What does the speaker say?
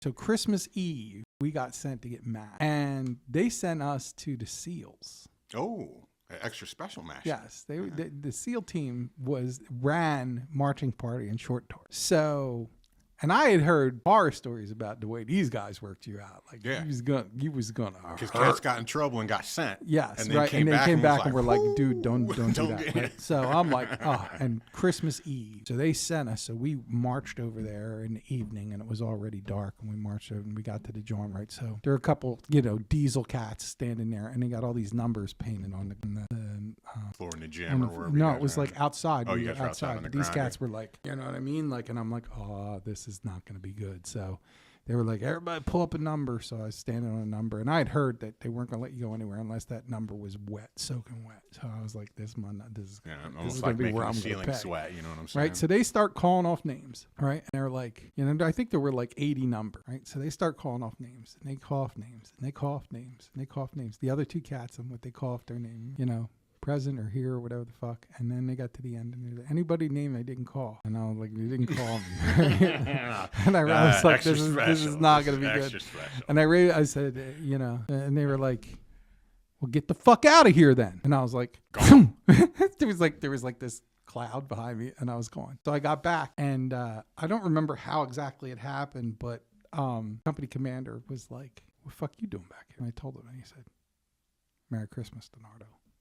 So Christmas Eve, we got sent to get matched. And they sent us to the SEALs. Oh, an extra special match. Yes. The SEAL team ran marching party and short tour. So... And I had heard horror stories about the way these guys worked you out. Like he was gonna because cats got in trouble and got sent. Yes, and then right. Came and they came back and were like, "Dude, don't do that." Right? So I'm like, oh, and Christmas Eve. So they sent us. So we marched over there in the evening, and it was already dark. And we marched over, and we got to the joint. Right. So there were a couple, diesel cats standing there, and they got all these numbers painted on the floor in the gym or wherever. No, it was like outside. Oh, you guys were outside on the These ground. cats were like, you know what I mean? Like, and I'm like, oh, this is not going to be good. So they were like, everybody pull up a number. So I was standing on a number, and I had heard that they weren't going to let you go anywhere unless that number was wet, soaking wet. So I was like, this is going to be where I'm going to pay. Sweat, you know what I'm saying? Right. So they start calling off names. Right. And they're like, I think there were like 80 numbers. Right. So they start calling off names, and they call off names, and they call off names, and they call off names. The other two cats, they call off their name, present or here or whatever the fuck. And then they got to the end, and they're like, anybody name I didn't call. And I was like, you didn't call me. And I was like, this is not going to be good. Special. And I said, and they were like, well, get the fuck out of here then. And I was like, there was like this cloud behind me, and I was gone. So I got back, and I don't remember how exactly it happened, but company commander was like, what the fuck you doing back here? And I told him, and he said, Merry Christmas, Dinardo.